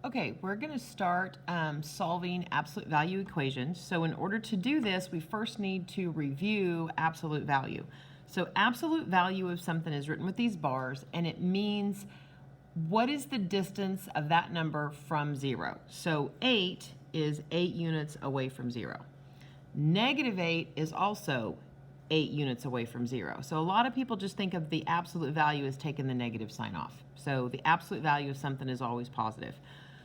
Okay, we're going to start solving absolute value equations. So in order to do this, we first need to review absolute value. So absolute value of something is written with these bars, and it means what is the distance of that number from 0. So 8 is 8 units away from 0. Negative 8 is also 8 units away from 0. So a lot of people just think of the absolute value as taking the negative sign off. So the absolute value of something is always positive.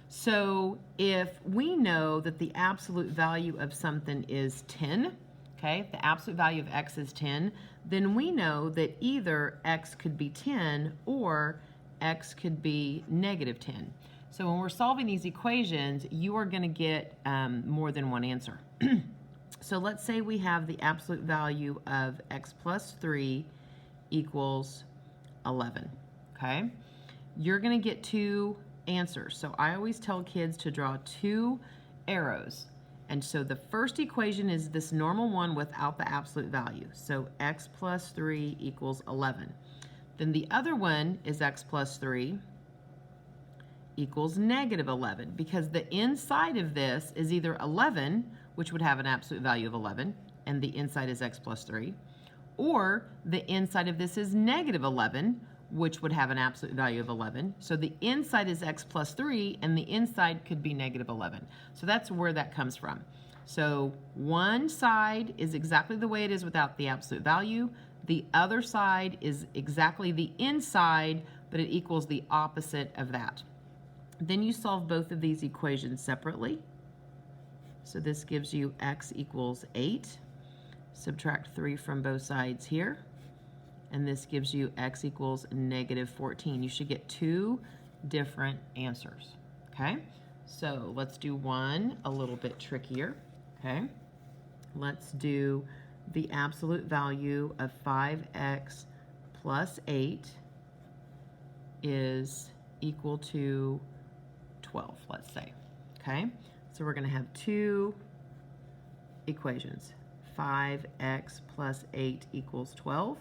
So if we know that the absolute value of something is 10, okay, the absolute value of x is 10, then we know that either x could be 10 or x could be negative 10. So when we're solving these equations, you are going to get more than one answer. So let's say we have the absolute value of x plus 3 equals 11, okay? You're going to get two answers. So I always tell kids to draw two arrows. And so the first equation is this normal one without the absolute value. So x plus 3 equals 11. Then the other one is x plus 3 equals negative 11, because the inside of this is either 11, which would have an absolute value of 11, and the inside is x plus 3, or the inside of this is negative 11, which would have an absolute value of 11. So the inside is x plus 3, and the inside could be negative 11. So that's where that comes from. So one side is exactly the way it is without the absolute value. The other side is exactly the inside, but it equals the opposite of that. Then you solve both of these equations separately. So this gives you x equals 8. Subtract 3 from both sides here. And this gives you x equals negative 14. You should get two different answers, okay? So let's do one a little bit trickier, okay? Let's do the absolute value of 5x plus 8 is equal to 12, let's say, okay? So we're going to have two equations, 5x plus 8 equals 12,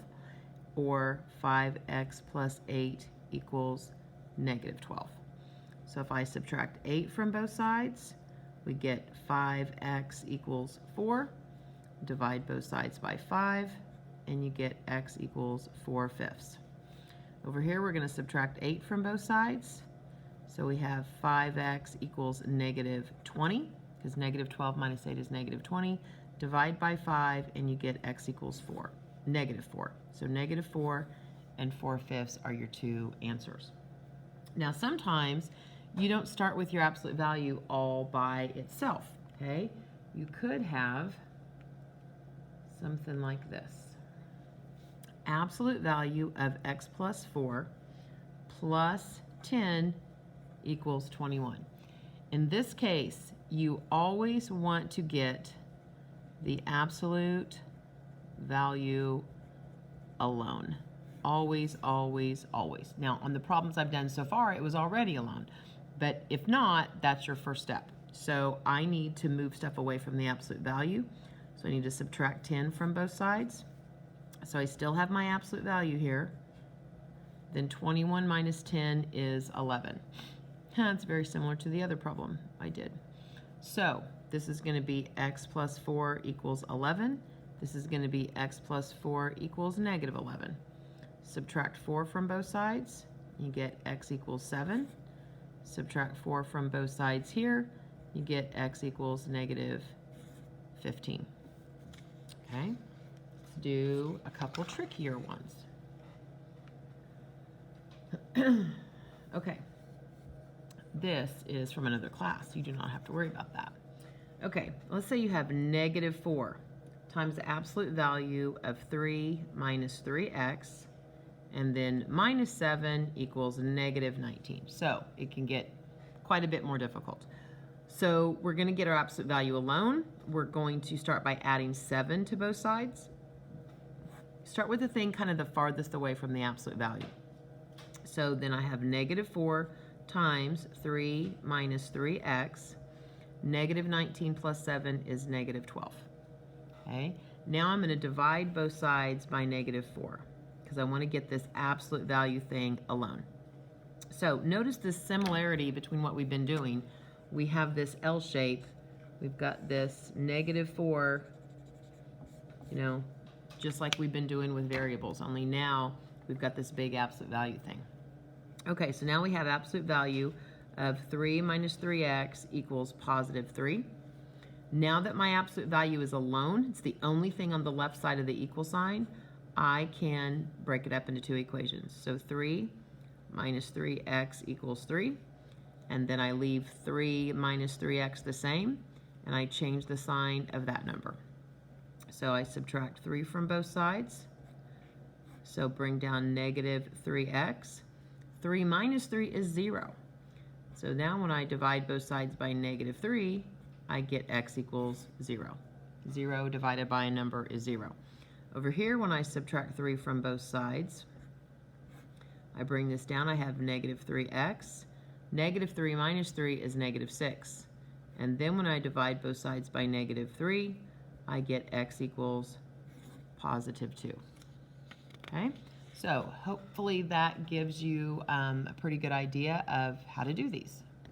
or 5x plus 8 equals negative 12. So if I subtract 8 from both sides, we get 5x equals 4. Divide both sides by 5, and you get x equals 4/5. Over here, we're going to subtract 8 from both sides. So we have 5x equals negative 20, because negative 12 minus 8 is negative 20. Divide by 5, and you get x equals 4, negative 4. So negative 4 and 4/5 are your two answers. Now sometimes you don't start with your absolute value all by itself, okay? You could have something like this. Absolute value of x plus 4 plus 10 equals 21. In this case, you always want to get the absolute value alone. Always, always, always. Now, on the problems I've done so far, it was already alone. But if not, that's your first step. So I need to move stuff away from the absolute value. So I need to subtract 10 from both sides. So I still have my absolute value here. Then 21 minus 10 is 11. It's very similar to the other problem I did. So this is going to be x plus 4 equals 11. This is going to be x plus 4 equals negative 11. Subtract 4 from both sides, you get x equals 7. Subtract 4 from both sides here, you get x equals negative 15. Okay, let's do a couple trickier ones. Okay, this is from another class. You do not have to worry about that. Okay, let's say you have negative 4 times the absolute value of 3 minus 3x, and then minus 7 equals negative 19. So it can get quite a bit more difficult. So we're going to get our absolute value alone. We're going to start by adding 7 to both sides. Start with the thing kind of the farthest away from the absolute value. So then I have negative 4 times 3 minus 3x. Negative 19 plus 7 is negative 12. Okay, now I'm going to divide both sides by negative 4 because I want to get this absolute value thing alone. So notice the similarity between what we've been doing. We have this L shape. We've got this -4, you know, just like we've been doing with variables, only now we've got this big absolute value thing. Okay, so now we have absolute value of 3 minus 3x equals positive 3. Now that my absolute value is alone, it's the only thing on the left side of the equal sign, I can break it up into two equations. So 3 minus 3x equals 3. And then I leave 3 minus 3x the same, and I change the sign of that number. So I subtract 3 from both sides. So bring down negative 3x. 3 minus 3 is 0. So now when I divide both sides by negative 3, I get x equals 0. 0 divided by a number is 0. Over here, when I subtract 3 from both sides, I bring this down. I have negative 3x. Negative 3 minus 3 is negative 6. And then when I divide both sides by negative 3, I get x equals positive 2. Okay, so hopefully that gives you a pretty good idea of how to do these.